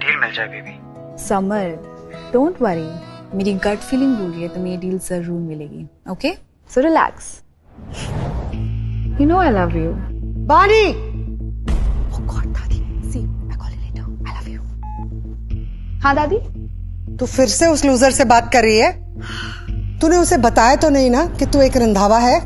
Deal मिल जाए baby. Summer, don't worry, मेरी gut feeling बोल रही है तुम्हें ये डील जरूर मिलेगी। Okay, so relax. You know I love you. बानी, Oh God, दादी, see, I call you later. I love you. हाँ दादी। तू फिर से उस लूजर से बात कर रही है? तूने उसे बताया तो नहीं ना कि तू एक रंधावा है?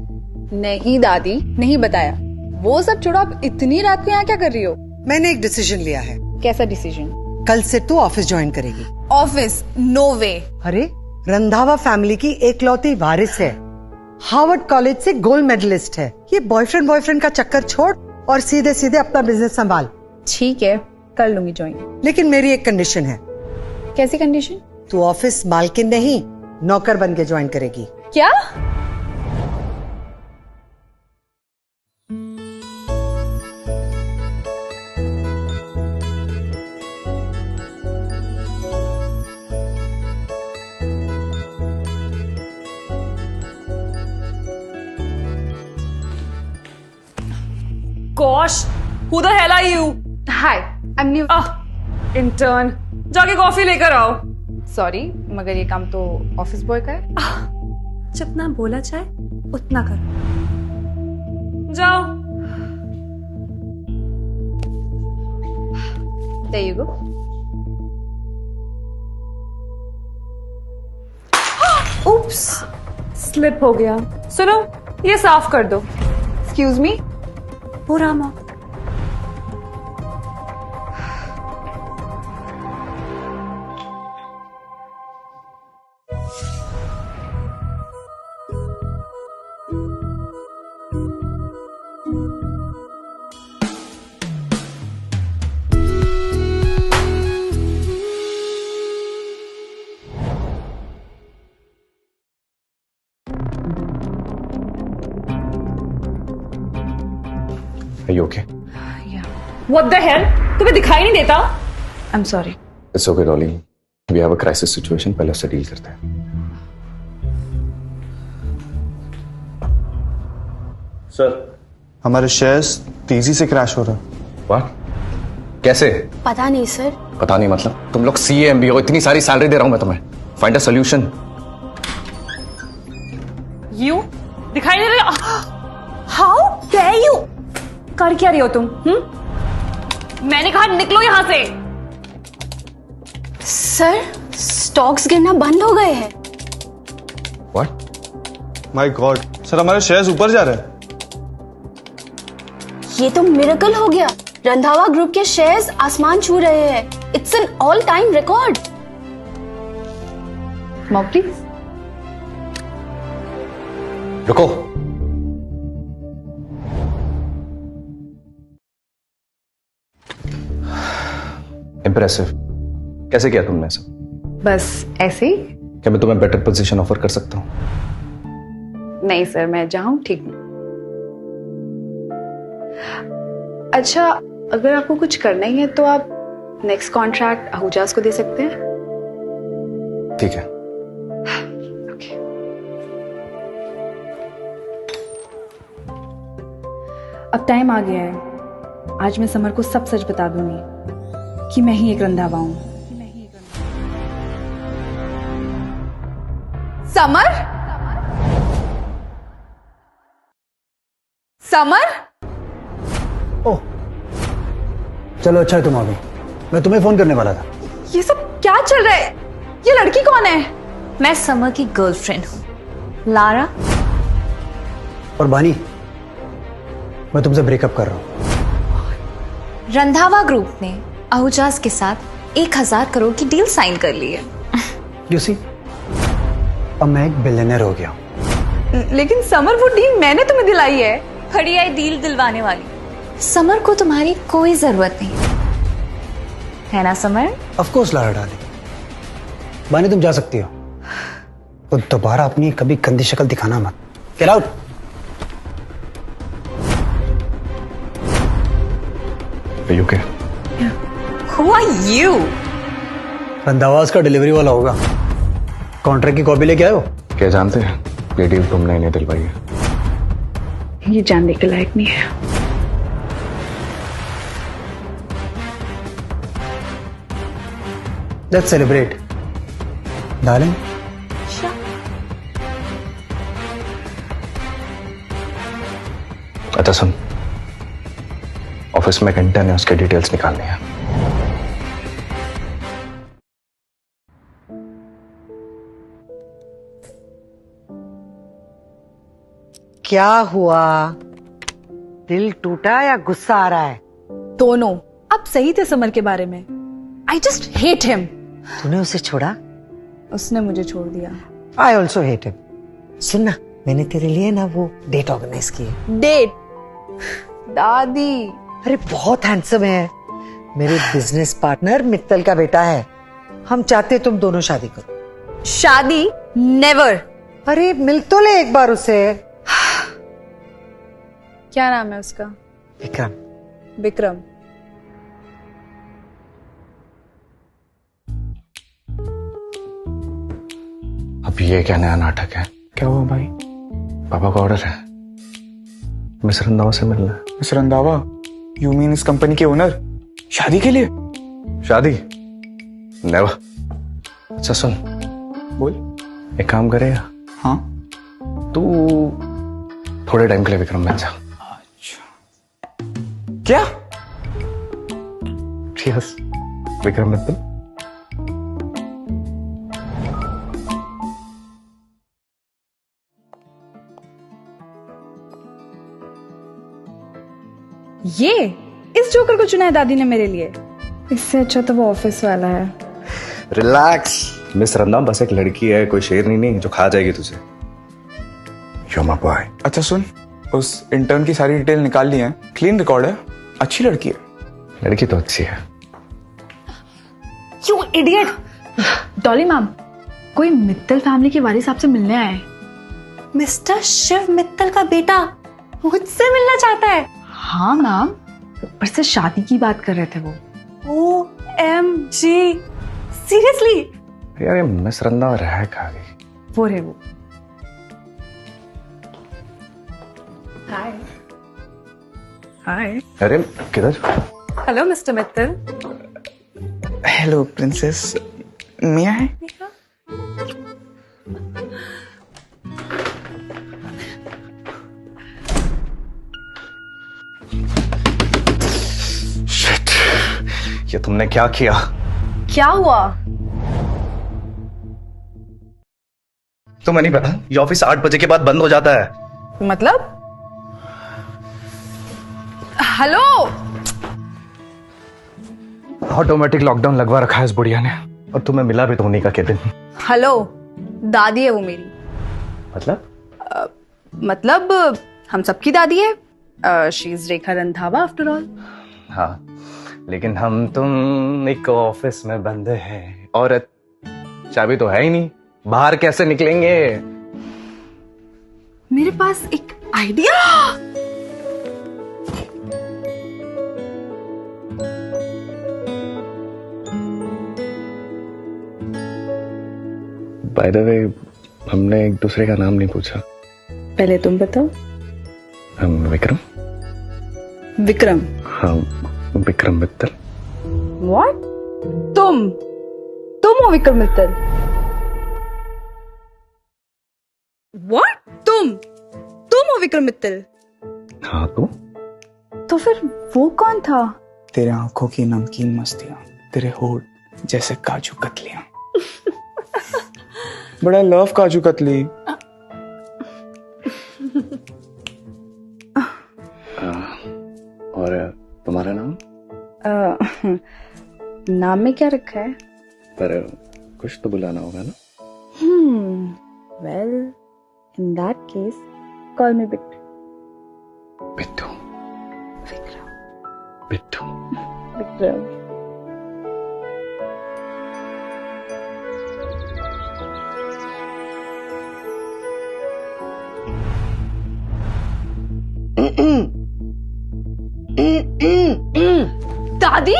नहीं दादी, नहीं बताया। वो सब छोड़ो, आप इतनी रात को यहाँ क्या कर रही हो? मैंने एक डिसीजन लिया है। कैसा डिसीजन? कल से तू ऑफिस ज्वाइन करेगी। ऑफिस? नो वे। अरे, रंधावा फैमिली की एकलौती वारिस है, हार्वर्ड कॉलेज से गोल्ड मेडलिस्ट है। ये बॉयफ्रेंड का चक्कर छोड़ और सीधे सीधे अपना बिजनेस संभाल। ठीक है, कर लूंगी ज्वाइन। लेकिन मेरी एक कंडीशन है। कैसी कंडीशन? तू ऑफिस मालकिन नहीं, नौकर बन के ज्वाइन करेगी। क्या? Gosh, who the hell are you? Hi, I am new. Intern, जाके कॉफी लेकर आओ। सॉरी, मगर ये काम तो ऑफिस बॉय का है। जितना बोला जाए उतना करो। जाओ। There you go. Oops. Slip हो गया। सुनो, ये साफ कर दो। Excuse me. पूरा मौत। Are you okay? Yeah. What the hell? तुम्हें दिखाई नहीं देता? I'm sorry. It's okay, darling. We have a crisis situation. पहले उससे डील करते हैं। सर, हमारे शेयर्स तेजी से क्रैश हो रहे हैं। What? कैसे? पता नहीं सर। पता नहीं मतलब? तुम लोग CA MBA हो, इतनी सारी सैलरी दे रहा हूं मैं तुम्हें। Find a solution. You? दिखाई नहीं दे रहा? How dare you? कर क्या रही हो तुम? मैंने कहा निकलो यहां से। सर, स्टॉक्स गिरना बंद हो गए हैं। What? माय गॉड, सर हमारे शेयर्स ऊपर जा रहे हैं। ये तो मिरेकल हो गया। रंधावा ग्रुप के शेयर्स आसमान छू रहे हैं। It's an all time record. Mom, please. रुको। इम्प्रेसिव। कैसे किया तुमने सब? बस ऐसे ही? क्या मैं तुम्हें बेटर पोजीशन ऑफर कर सकता हूँ? नहीं सर, मैं जहां हूं ठीक हूं। अच्छा, अगर आपको कुछ करना ही है तो आप नेक्स्ट कॉन्ट्रैक्ट आहूजास को दे सकते हैं। ठीक है। ओके। अब टाइम आ गया है। आज मैं समर को सब सच बता दूंगी कि मैं ही एक रंधावा हूं। समर? समर? ओह, चलो अच्छा है तुम आ गई। मैं तुम्हें फोन करने वाला था। ये सब क्या चल रहा है? ये लड़की कौन है? मैं समर की गर्लफ्रेंड हूँ, लारा। और बानी, मैं तुमसे ब्रेकअप कर रहा हूँ। रंधावा ग्रुप ने आहूजास के साथ 1000 करोड़ की डील साइन कर ली है। यू सी, अब मैं एक बिलियनर हो गया हूँ। लेकिन समर, वो डील मैंने तुम्हें दिलाई है। बढ़िया डील दिलवाने वाली। समर को तुम्हारी कोई जरूरत नहीं है ना summer? Of course Lara darling. बानी, तुम जा सकती हो। तो दोबारा अपनी कभी गंदी शक्ल दिखाना मत। Get out. Are you okay? Who are you? रंधावास का डिलीवरी वाला होगा। कॉन्ट्रैक्ट की कॉपी लेके आए हो? क्या जानते हैं, ये डील तुमने इन्हें दिलवाई है। ये जानने के लायक नहीं है। Let's celebrate darling. अच्छा सुन, ऑफिस में एक इंटर्न है, उसके डिटेल्स निकालनी है। क्या हुआ? दिल टूटा या गुस्सा आ रहा है? दोनों। आप सही थे समर के बारे में। I just hate him. तूने उसे छोड़ा? उसने मुझे छोड़ दिया। I also hate him. सुन ना, मैंने तेरे लिए ना वो डेट ऑर्गेनाइज की है। डेट? दादी। अरे बहुत हैंडसम है, मेरे बिजनेस पार्टनर मित्तल का बेटा है। हम चाहते तुम दोनों शादी करो। शादी? नेवर। अरे मिल तो ले एक बार उसे। क्या नाम है उसका? विक्रम। विक्रम। अब ये क्या नया नाटक है? क्या हुआ भाई? पापा का ऑर्डर है, मिस रंधावा से मिलना है। मिस रंधावा? यू मीन इस कंपनी के ओनर? शादी के लिए? शादी? नेवर। अच्छा सुन, बोल। एक काम करेगा? हाँ। तू थोड़े टाइम के लिए विक्रम मिल जा। क्या? यस, विक्रम मित्तल। ये इस जोकर को चुना है दादी ने मेरे लिए। इससे अच्छा तो वो ऑफिस वाला है। रिलैक्स मिस रंधावा, बस एक लड़की है, कोई शेरनी नहीं जो खा जाएगी तुझे। You're my boy। अच्छा सुन, उस इंटर्न की सारी डिटेल निकाल ली है, क्लीन रिकॉर्ड है, अच्छी लड़की है। लड़की तो अच्छी है। You idiot! डॉली मैम, कोई मित्तल फैमिली के वारिस आपसे मिलने आए हैं। मिस्टर शिव मित्तल का बेटा मुझसे मिलना चाहता है। हाँ मैम, ऊपर से शादी की बात कर रहे थे वो। OMG, seriously? यार ये मिस रंधावा रह कहाँ गई? वो रहे वो। हाय। अरे किधर? Hello mister Mittal. Hello princess, मिया है? Shit, ये तुमने क्या किया? क्या हुआ? तुम्हें नहीं पता ये ऑफिस 8 बजे के बाद बंद हो जाता है। मतलब? हेलो। ऑटोमेटिक लॉकडाउन लगवा रखा है इस बुढ़िया ने, और तुम्हें मिला भी तो उन्हीं का केबिन। हेलो, दादी है वो मेरी। मतलब हम सबकी दादी है। She is Rekha Randhawa after all. हाँ, लेकिन हम तुम एक ऑफिस में बंद हैं और चाबी तो है ही नहीं, बाहर कैसे निकलेंगे? मेरे पास एक आइडिया। बाय द वे, हमने एक दूसरे का नाम नहीं पूछा। पहले तुम बताओ। हम विक्रम। विक्रम? हाँ, विक्रम मित्तल। व्हाट? तुम हो विक्रम मित्तल? व्हाट? तुम हो विक्रम मित्तल? हाँ तो फिर वो कौन था? तेरे आंखों की नमकीन मस्तियां, तेरे होठ जैसे काजू कतलियां। बड़ा लव काजू कतली। और तुम्हारा नाम? नाम में क्या रखा है? पर कुछ तो बुलाना होगा ना? Well, in that case call मी बिट्टू। बिट्टू। विक्रम। बिट्टू। विक्रम। दादी?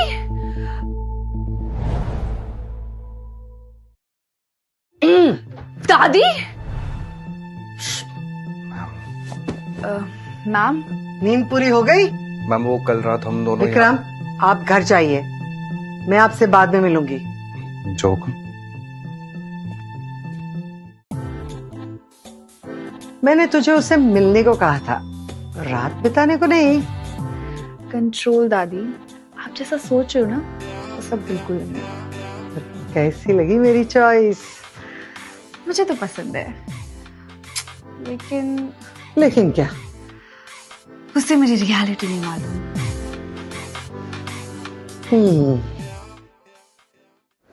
दादी? मैम? नींद पूरी हो गई? मैम वो कल रात हम दोनों विक्रम, आप घर जाइए, मैं आपसे बाद में मिलूंगी। जो मैंने तुझे उससे मिलने को कहा था, रात बिताने को नहीं। कंट्रोल दादी, आप जैसा सोच रहे हो ना वो सब बिल्कुल नहीं। कैसी लगी मेरी चॉइस? मुझे तो पसंद है, लेकिन लेकिन क्या? उससे मेरी रियलिटी नहीं मालूम।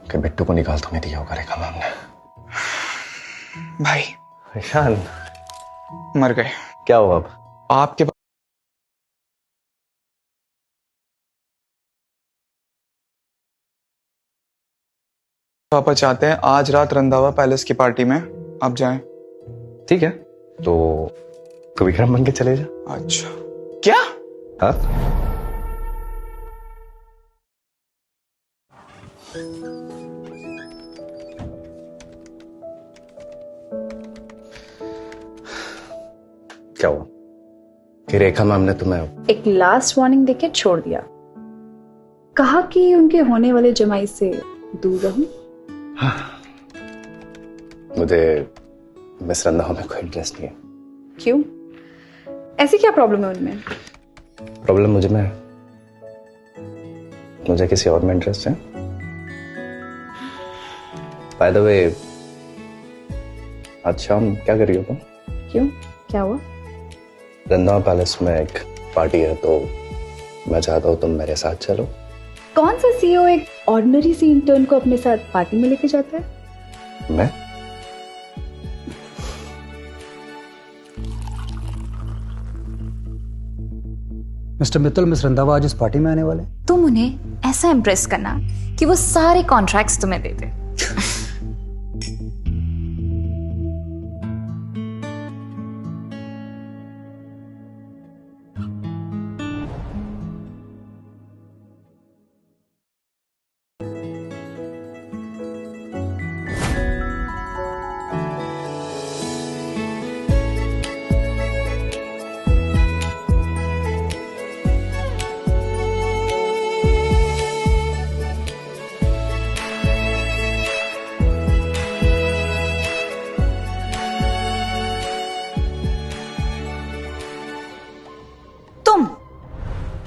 कि बिट्टू को निकाल तो नहीं दिया होगा रेखा मैम ने। भाई ईशान मर गए। क्या हुआ अब? आपके पापा चाहते हैं आज रात रंधावा पैलेस की पार्टी में आप जाएं। ठीक है, तो विक्रम बन के चले जा। अच्छा क्या? हाँ क्या हुआ कि रेखा मैम ने तुम्हें एक लास्ट वार्निंग देके छोड़ दिया, कहा कि उनके होने वाले जमाई से दूर रहूं। मुझे मिस रंधावा में कोई इंटरेस्ट नहीं है। क्यों? ऐसी क्या प्रॉब्लम है उनमें? प्रॉब्लम मुझे में है, मुझे किसी और में इंटरेस्ट है। बाय द वे आज शाम क्या कर रही हो तुम? क्यों, क्या हुआ? रंधावा पैलेस में एक पार्टी है, तो मैं चाहता हूँ तुम मेरे साथ चलो। कौन सा सीईओ एक ऑर्डिनरी सी इंटर्न को अपने साथ पार्टी में लेके जाता है? मैं? मिस्टर मित्तल, मिस रंधावा आज इस पार्टी में आने वाले। तुम उन्हें ऐसा इम्प्रेस करना कि वो सारे कॉन्ट्रैक्ट्स तुम्हें दे दे।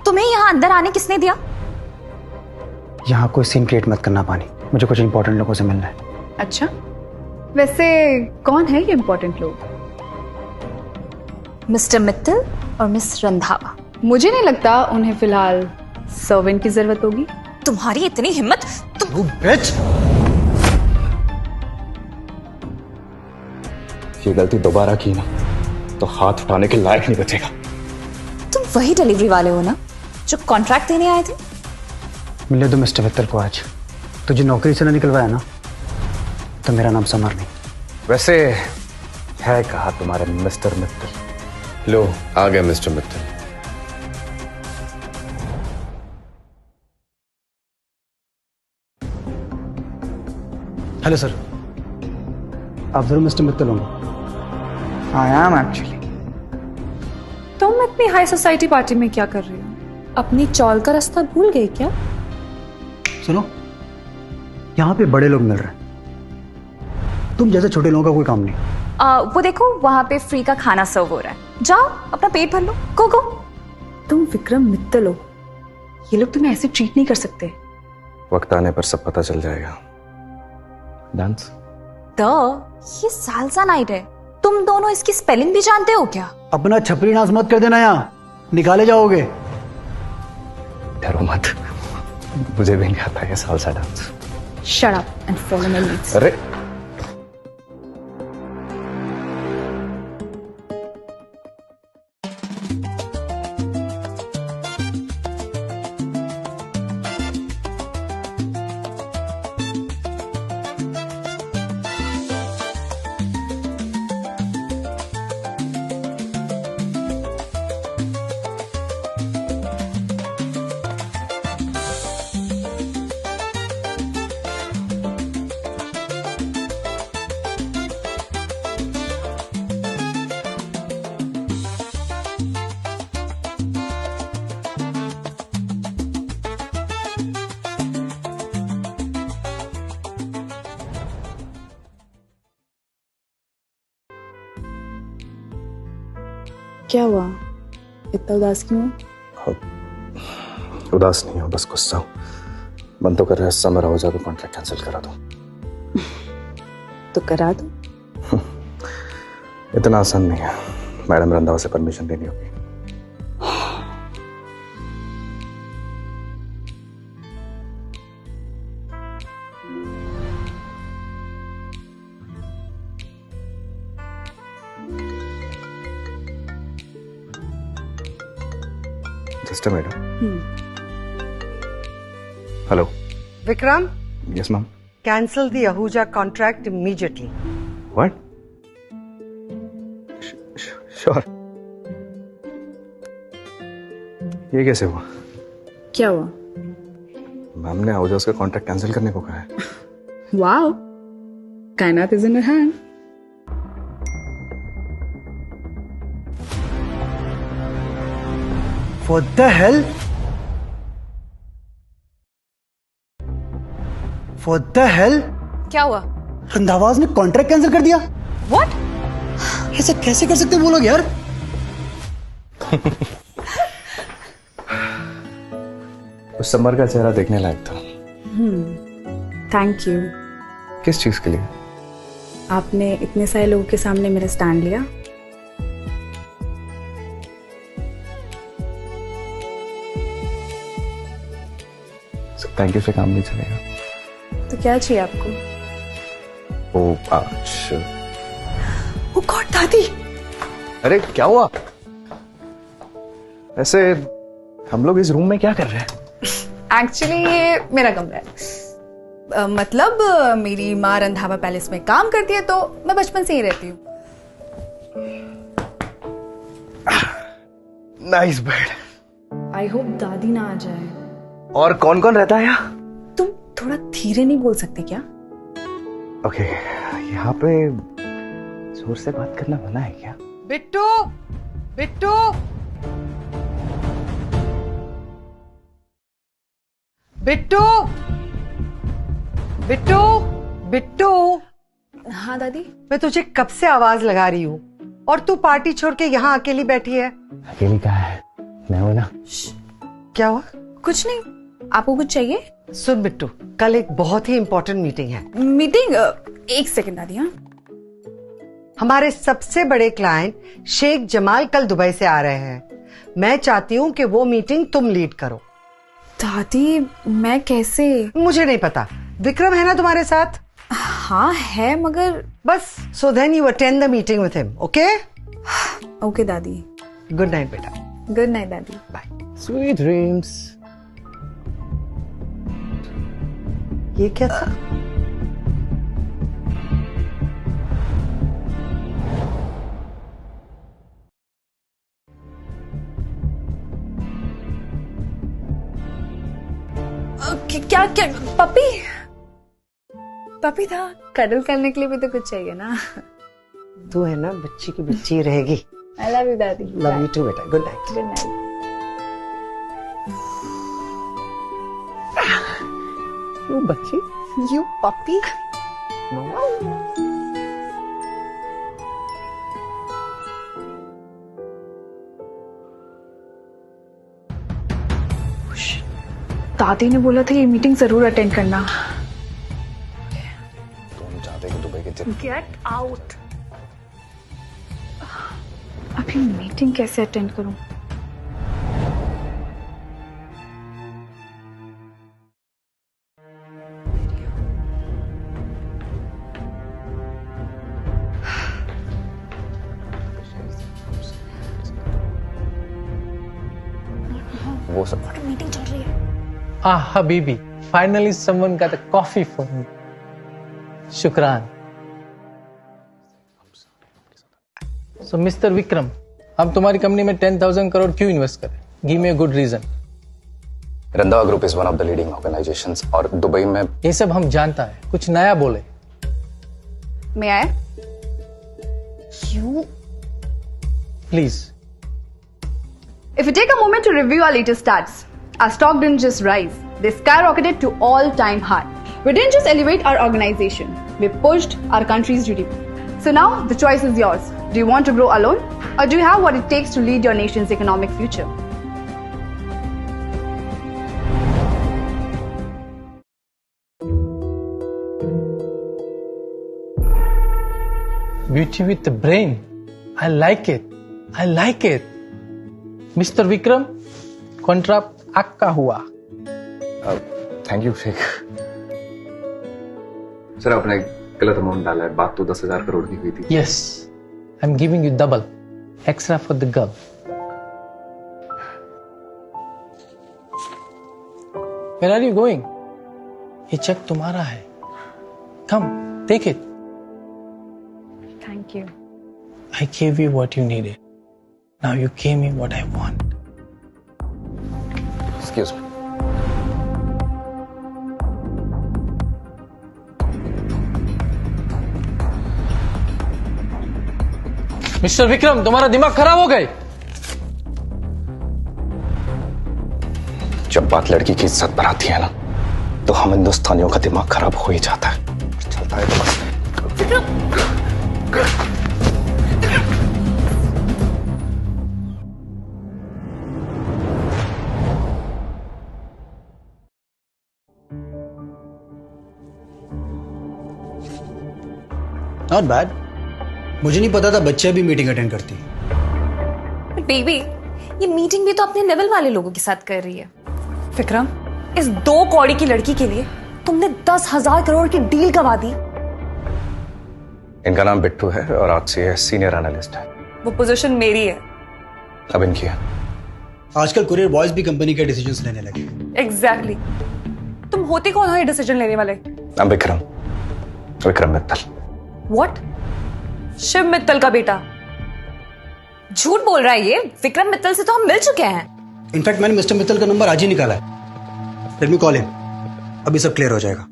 तुम्हें यहाँ अंदर आने किसने दिया? यहाँ कोई सीन क्रिएट मत करना पानी, मुझे कुछ इंपॉर्टेंट लोगों से मिलना है। अच्छा, वैसे कौन है ये इंपॉर्टेंट लोग? मिस्टर मित्तल और मिस रंधावा। मुझे नहीं लगता उन्हें फिलहाल सर्वेंट की जरूरत होगी। तुम्हारी इतनी हिम्मत, तुम बिच! ये गलती दोबारा की ना तो हाथ उठाने के लायक नहीं बचेगा। तुम वही डिलीवरी वाले हो ना जो कॉन्ट्रैक्ट देने आए थे? मिले दो मिस्टर मित्तल को आज। तुझे नौकरी से ना निकलवाया ना तो मेरा नाम समर नहीं। वैसे है कहा तुम्हारे मिस्टर मित्तल? लो आ गया मिस्टर मित्तल। हेलो सर, आप जरूर मिस्टर मित्तल होंगे। I am actually. तुम इतनी हाई सोसाइटी पार्टी में क्या कर रही हो? अपनी चौल का रास्ता भूल गए क्या? सुनो, यहाँ पे बड़े लोग मिल रहे हैं, तुम जैसे छोटे लोगों का कोई काम नहीं। वो देखो वहां पे फ्री का खाना सर्व हो रहा है, जाओ अपना पेट भर लो। गो गो। तुम विक्रम मित्तल हो, ये लोग तुम्हें ऐसे ट्रीट नहीं कर सकते। वक्त आने पर सब पता चल जाएगा। डांस? ये सालसा नाइट है, तुम दोनों इसकी स्पेलिंग भी जानते हो क्या? अपना छपरी नाश मत कर देना, यहाँ निकाले जाओगे। डरो मत, मुझे भी नहीं आता ये salsa dance. Shut up and follow my leads. अरे क्या हुआ, इतना उदास क्यों हो? उदास नहीं हो, बस गुस्सा हूँ। मन तो कर रहा है समर आहूजा का कॉन्ट्रैक्ट कैंसिल करा दो। तो करा दो। इतना आसान नहीं है, मैडम रंधावा से परमिशन लेनी होगी। Just a minute. Hello Vikram, yes ma'am. Cancel the Ahuja contract immediately. What? Sure. ये कैसे हुआ? क्या हुआ? मैम ने आहूजा का कॉन्ट्रैक्ट कैंसिल करने को कहा है। वाओ, कायनात is in your hand. What the hell? What the hell? क्या हुआ? रंधावा ने कॉन्ट्रैक्ट कैंसिल कर दिया। What? ऐसे कैसे कर सकते वो लोग यार? उस समर का चेहरा देखने लायक था। Thank you. किस चीज के लिए? आपने इतने सारे लोगों के सामने मेरा स्टैंड लिया। थैंक यू से काम नहीं चलेगा। तो क्या चाहिए आपको? ओ अच्छा। ओ गॉड दादी! अरे क्या हुआ? ऐसे हम लोग इस रूम में क्या कर रहे हैं? एक्चुअली ये मेरा कमरा है। मतलब मेरी माँ रंधावा पैलेस में काम करती है, तो मैं बचपन से ही रहती हूँ। Nice bed. आई होप दादी ना आ जाए। और कौन कौन रहता है यहाँ? तुम थोड़ा धीरे नहीं बोल सकते क्या? ओके, यहाँ पे जोर से बात करना मना है क्या? बिट्टू, बिट्टू, बिट्टू, बिट्टू, बिट्टू। हाँ दादी। मैं तुझे कब से आवाज लगा रही हूँ और तू पार्टी छोड़ के यहाँ अकेली बैठी है। अकेली कहाँ है? मैं हूं ना। क्या हुआ? कुछ नहीं। आपको कुछ चाहिए? सुन बिट्टू, कल एक बहुत ही इंपॉर्टेंट मीटिंग है। मीटिंग? एक सेकंड दादी। हाँ, हमारे सबसे बड़े क्लाइंट शेख जमाल कल दुबई से आ रहे हैं। मैं चाहती हूँ कि वो मीटिंग तुम लीड करो। दादी मैं कैसे? मुझे नहीं पता, विक्रम है ना तुम्हारे साथ? हाँ है, मगर बस so then you attend the meeting with him, okay? Okay दादी। गुड नाइट बेटा। गुड नाइट दादी। बाय। Sweet dreams. ये क्या था? क्या क्या? पपी? पपी था? कडल करने के लिए भी तो कुछ चाहिए ना। तू है ना बच्ची की बच्ची रहेगी। आई लव यू दादी। लव यू टू बेटा। Good night. Good night. You बच्ची, यू पपी। दादी ने बोला था ये मीटिंग जरूर अटेंड करना। तुम चाहते कि दुबई के गेट आउट। अभी मीटिंग कैसे अटेंड करूं? वो सब मीटिंग चल रही है। Ah, Habibi, finally someone got a coffee for me. Shukran. So, Mr. Vikram, हम तुम्हारी कंपनी में 10,000 करोड़ क्यों इन्वेस्ट करें? Give me a good reason. Randhawa group is one of the leading organisations और दुबई में। ये सब हम जानता है, कुछ नया बोले। May I? You? Please. If you take a moment to review our latest stats, our stock didn't just rise, they skyrocketed to all-time high. We didn't just elevate our organization, we pushed our country's GDP. So now the choice is yours. Do you want to grow alone Or do you have what it takes to lead your nation's economic future? Beauty with the brain. I like it. I like it. Mr. Vikram, contract आपका हुआ. Thank you Sheikh. Sir आपने गलत amount डाला है. बात तो 10,000 करोड़ की हुई थी. Yes, I'm giving you double. Extra for the girl. Where are you going? ये चेक तुम्हारा है. Come, take it. Thank you. I gave you what you needed. Now you gave me what I want. Excuse me. Mister Vikram, तुम्हारा दिमाग खराब हो गए. जब बात लड़की की इज्जत पर आती है ना, तो हम हिंदुस्तानियों का दिमाग खराब हो ही जाता है. चलता है तो बस. Not bad. मुझे नहीं पता था बच्चे भी मीटिंग अटेंड करती है. बेबी, ये मीटिंग भी तो अपने लेवल वाले लोगों के साथ कर रही है. विक्रम, इस 2 कौड़ी की लड़की के लिए तुमने 10,000 करोड़ की डील करवा दी. इनका नाम बिट्टू है और आज से सीनियर एनालिस्ट है. वो पोजीशन मेरी है. अब इनकी है. आजकल कुरियर बॉयज भी कंपनी के डिसीजंस लेने लगे. एग्जैक्टली. तुम होते कौन हो ये डिसीजन लेने वाले? अब विक्रम मित्तल. व्हाट? शिव मित्तल का बेटा? झूठ बोल रहा है ये. विक्रम मित्तल से तो हम मिल चुके हैं. इनफैक्ट मैंने मिस्टर मित्तल का नंबर आज ही निकाला है. Let me call him. अभी सब क्लियर हो जाएगा.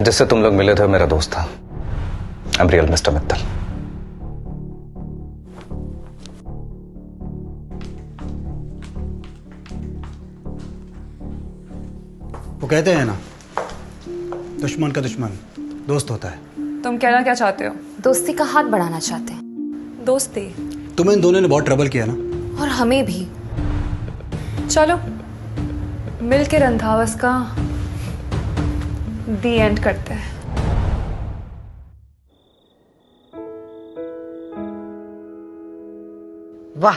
जिससे तुम लोग मिले थे मेरा दोस्त था. I am real mister Mittal. वो कहते हैं ना, दुश्मन का दुश्मन दोस्त होता है. तुम कहना क्या चाहते हो? दोस्ती का हाथ बढ़ाना चाहते हैं. दोस्ती? तुम्हें इन दोनों ने बहुत ट्रबल किया ना. और हमें भी. चलो मिल के रंधावस का दी एंड करते हैं. वाह,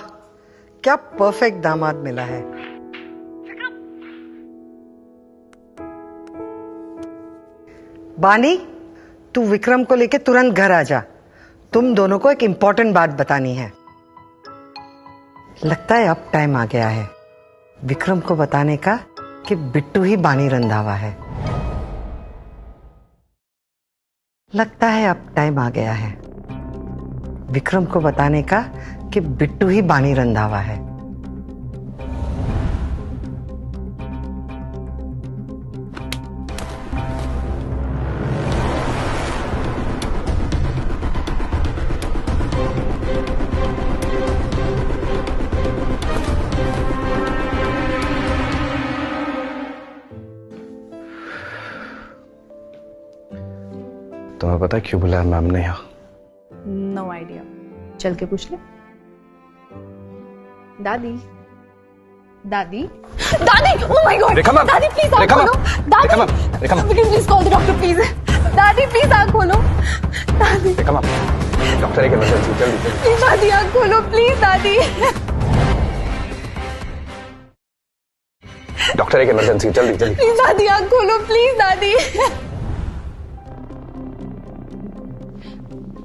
क्या परफेक्ट दामाद मिला है. बानी, तू विक्रम को लेके तुरंत घर आ जा. तुम दोनों को एक इंपॉर्टेंट बात बतानी है. लगता है अब टाइम आ गया है विक्रम को बताने का कि बिट्टू ही बानी रंधावा है. लगता है अब टाइम आ गया है विक्रम को बताने का कि बिट्टू ही बानी रंधावा है. तुम्हें पता है क्यों बुलाया मैम ने यहाँ? No idea. चल के पूछ ले. दादी, दादी, दादी, oh my God! Rekha ma'am, दादी प्लीज आँख रेखा मैम, खोलो. दादी, Rekha ma'am, Rekha ma'am. Please call the doctor please. दादी प्लीज आँख खोलो. दादी, रेखा मैम, डॉक्टर एक इमरजेंसी. जल्दी. प्लीज दादी आँख खोलो प्लीज. दादी, डॉक्टर एक इमरजेंसी. जल्दी. प्लीज दादी आँख खोलो प्लीज. दादी.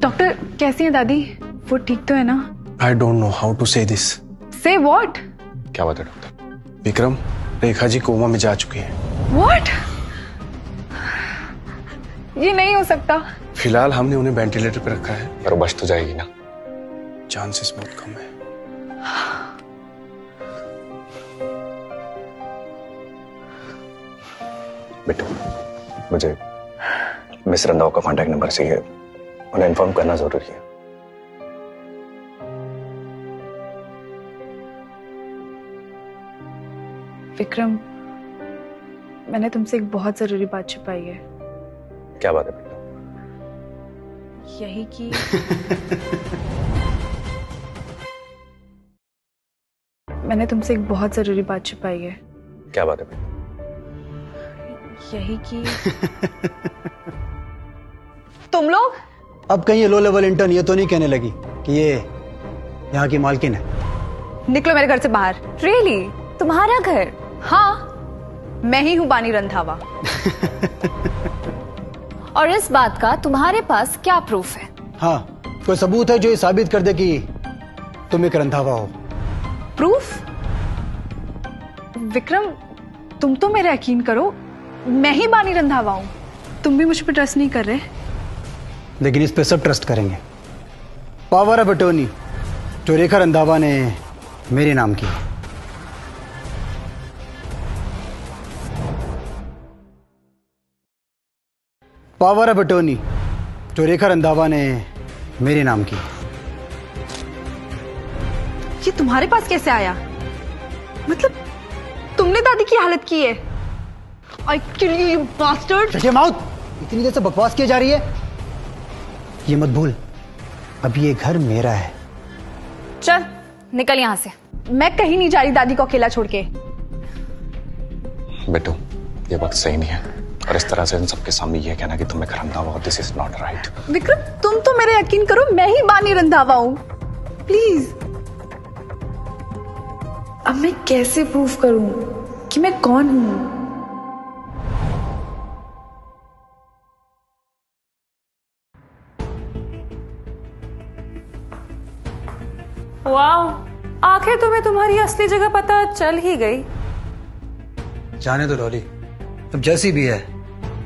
डॉक्टर कैसी है दादी? वो ठीक तो है ना? I don't know how to say this. Say what? क्या बात है डॉक्टर? विक्रम, रेखा जी कोमा में जा चुकी हैं. व्हाट? ये नहीं हो सकता. फिलहाल हमने उन्हें वेंटिलेटर पर रखा है. पर बच तो जाएगी ना? चांसेस बहुत कम है. बेटा, मुझे मिस रंधावा का कांटेक्ट नंबर चाहिए, उन्हें इन्फॉर्म करना जरूरी है। विक्रम, मैंने तुमसे एक बहुत जरूरी बात छिपाई है। क्या बात है बेटा? यही कि मैंने तुमसे एक बहुत जरूरी बात छिपाई है। क्या बात है बेटा? यही कि तुम लोग अब कहीं ये लो लेवल इंटर्न ये तो नहीं कहने लगी कि ये यहाँ की मालकिन है? निकलो मेरे घर से बाहर। रियली? तुम्हारा घर? हाँ, मैं ही हूं बानी रंधावा। और इस बात का तुम्हारे पास क्या प्रूफ है? हाँ, कोई सबूत है जो ये साबित कर दे कि तुम एक रंधावा हो? प्रूफ? विक्रम, तुम तो मेरा यकीन करो, मैं ही बानी रंधावा हूं। तुम भी मुझ पर ट्रस्ट नहीं कर रहे। लेकिन इस पे सब ट्रस्ट करेंगे। पावर ऑफ अटॉर्नी जो रेखा रंधावा ने मेरे नाम की। पावर ऑफ अटॉर्नी जो रेखा रंधावा ने मेरे नाम की। ये तुम्हारे पास कैसे आया? मतलब तुमने दादी की हालत की है? I kill you, you bastard! Shut your mouth! इतनी देर से बकवास की जा रही है। ये मत भूल, अब ये घर मेरा है। चल निकल यहाँ से। मैं कहीं नहीं जा रही दादी को अकेला छोड़ के। बेटू, ये वक्त सही नहीं है और इस तरह से इन सबके सामने ये कहना कि तुम्हें Randhawa, this is not right. Vikram, तुम तो मेरा यकीन करो, मैं ही बानी रंधावा हूं। प्लीज। अब मैं कैसे प्रूव करूं कि मैं कौन हूं? वाह, आखिर तुम्हें तुम्हारी असली जगह पता चल ही गई। जाने दो डॉली, अब जैसी भी है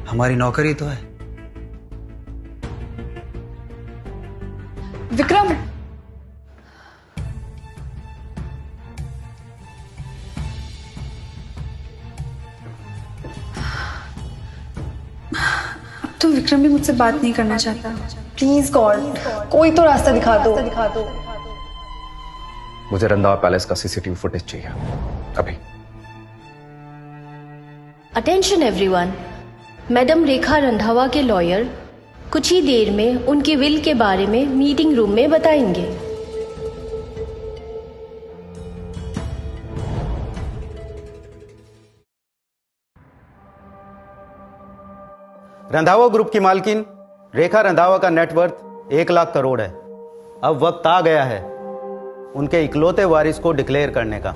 हमारी नौकरी तो है। विक्रम, अब तो विक्रम भी मुझसे बात नहीं करना चाहता। प्लीज गॉड, कोई तो रास्ता दिखा दो। मुझे रंधावा पैलेस का सीसीटीवी फुटेज चाहिए अभी। अटेंशन एवरीवन, मैडम रेखा रंधावा के लॉयर कुछ ही देर में उनके विल के बारे में मीटिंग रूम में बताएंगे। रंधावा ग्रुप की मालकिन रेखा रंधावा का नेटवर्थ 1 लाख करोड़ है। अब वक्त आ गया है उनके इकलौते वारिस को डिक्लेयर करने का।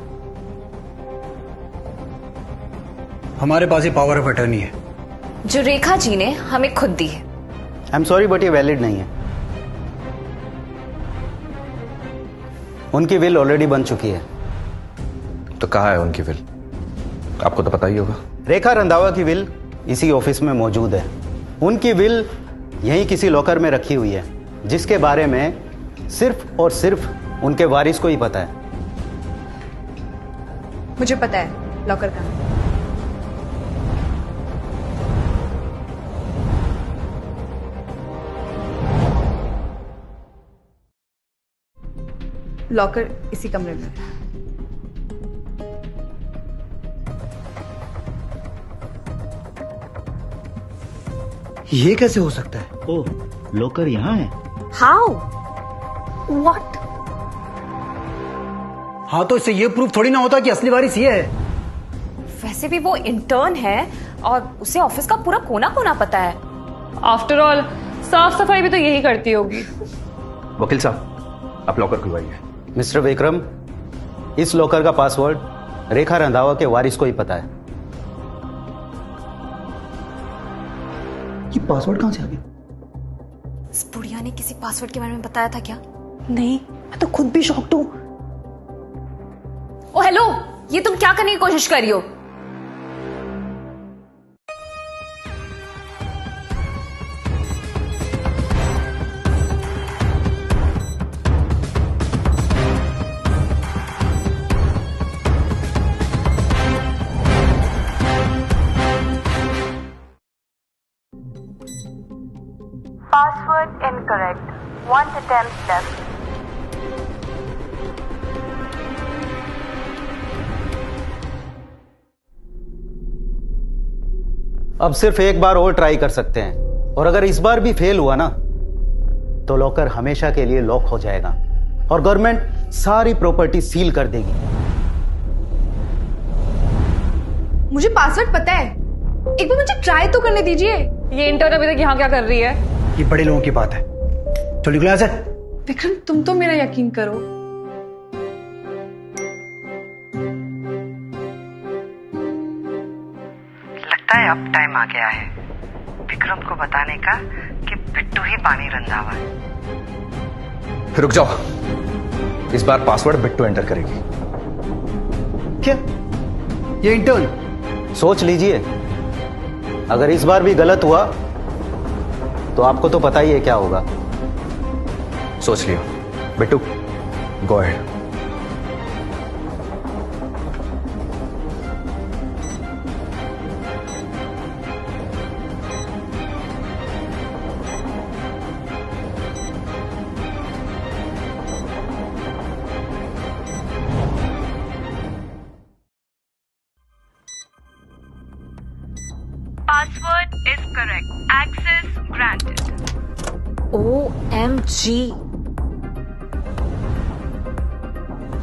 हमारे पास ही पावर ऑफ अटर्नी है जो रेखा जी ने हमें खुद दी है। आई एम सॉरी बट ये वैलिड नहीं है। उनकी विल ऑलरेडी बन चुकी है। तो कहाँ है उनकी विल? आपको तो पता ही होगा। रेखा रंधावा की विल इसी ऑफिस में मौजूद है। उनकी विल यहीं किसी लॉकर में रखी हुई है, जिसके बारे में सिर्फ और सिर्फ उनके वारिस को ही पता है। मुझे पता है लॉकर का। लॉकर इसी कमरे में है। ये कैसे हो सकता है? ओह, लॉकर यहाँ है? हाउ? व्हाट? हाँ, तो इससे ये प्रूफ थोड़ी ना होता कि असली वारिस ये है। वैसे भी वो इंटर्न है और उसे ऑफिस का पूरा कोना कोना पता है। आफ्टर ऑल साफ सफाई भी तो यही करती होगी। वकील साहब, आप लॉकर खुलवाइए। मिस्टर विक्रम, इस लॉकर का पासवर्ड रेखा रंधावा के वारिस को ही पता है। ये पासवर्ड कहां से आ गया? इस बुढ़िया ने किसी पासवर्ड के बारे में बताया था क्या? नहीं, मैं तो खुद भी शॉक्ड हूं। ओ हेलो, ये तुम क्या करने की कोशिश कर रही हो? Password incorrect. 1 attempt left. अब सिर्फ एक बार और ट्राई कर सकते हैं, और अगर इस बार भी फेल हुआ ना तो लॉकर हमेशा के लिए लॉक हो जाएगा और गवर्नमेंट सारी प्रॉपर्टी सील कर देगी। मुझे पासवर्ड पता है, एक बार मुझे ट्राई तो करने दीजिए। ये इंटर्न अभी तक यहाँ क्या कर रही है? ये बड़े लोगों की बात है, चलो निकलो यहाँ से। विक्रम, तुम तो मेरा यकीन करो। लगता है अब टाइम आ गया है विक्रम को बताने का कि बिट्टू ही बानी रंधावा है। रुक जाओ, इस बार पासवर्ड बिट्टू एंटर करेगी। क्या ये इंटर्न? सोच लीजिए, अगर इस बार भी गलत हुआ तो आपको तो पता ही है क्या होगा। सोच लियो Bittu, go ahead. Password is correct. Access granted. OMG.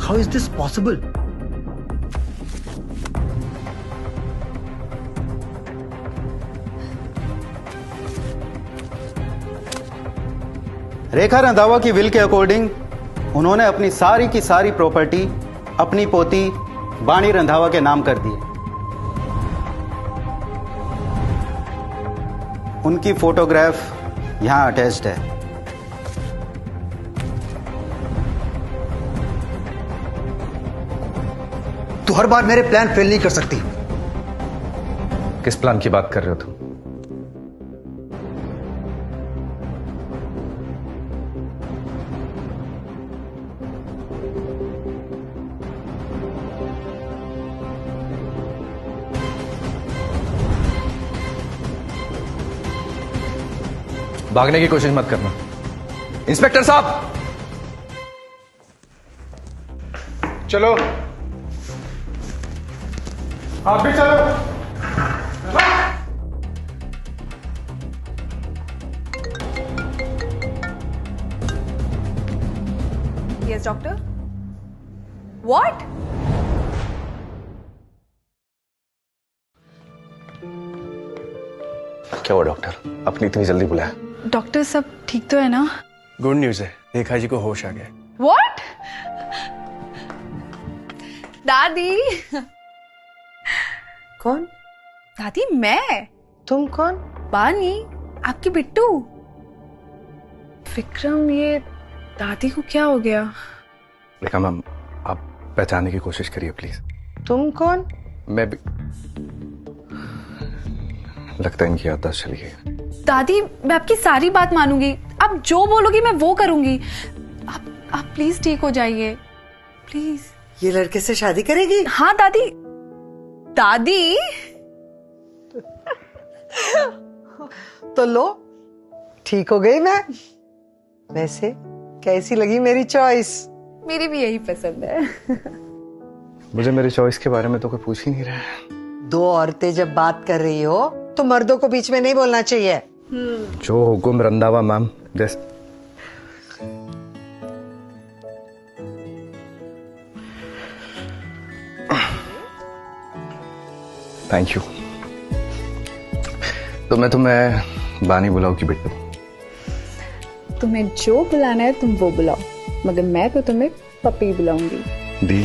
How is this possible? रेखा रंधावा की विल के अकॉर्डिंग उन्होंने अपनी सारी की सारी प्रॉपर्टी अपनी पोती बानी रंधावा के नाम कर दी। उनकी फोटोग्राफ यहां अटैच्ड है। तू हर बार मेरे प्लान फेल नहीं कर सकती। किस प्लान की बात कर रहे हो तुम? भागने की कोशिश मत करना। इंस्पेक्टर साहब, चलो आप भी चलो। Yes, doctor. What? क्या हुआ डॉक्टर, अपनी इतनी जल्दी बुलाया? डॉक्टर, सब ठीक तो है ना? गुड न्यूज है, रेखा जी को होश आ गया। What? दादी। कौन? दादी, मैं। तुम कौन? बानी, आपकी बिट्टू। विक्रम, ये दादी को क्या हो गया? रेखा मैम, आप पहचानने की कोशिश करिए प्लीज। तुम कौन? मैं भी, लगता है इनकी याददाश्त चली गई। दादी, मैं आपकी सारी बात मानूंगी, आप जो बोलोगी मैं वो करूंगी। आप प्लीज ठीक हो जाइए, प्लीज। ये लड़के से शादी करेगी? हाँ दादी। दादी। तो लो, ठीक हो गई मैं। वैसे कैसी लगी मेरी चॉइस? मेरी भी यही पसंद है। मुझे मेरी चॉइस के बारे में तो कोई पूछ ही नहीं रहा है। दो औरतें जब बात कर रही हो तो मर्दों को बीच में नहीं बोलना चाहिए। जो हुकुम रंधावा मैम। Thank you. तो मैं तुम्हें बानी बुलाऊं कि बिट्टू? तुम्हें जो बुलाना है तुम वो बुलाओ, मगर मैं तो तुम्हें पपी बुलाऊंगी। दी।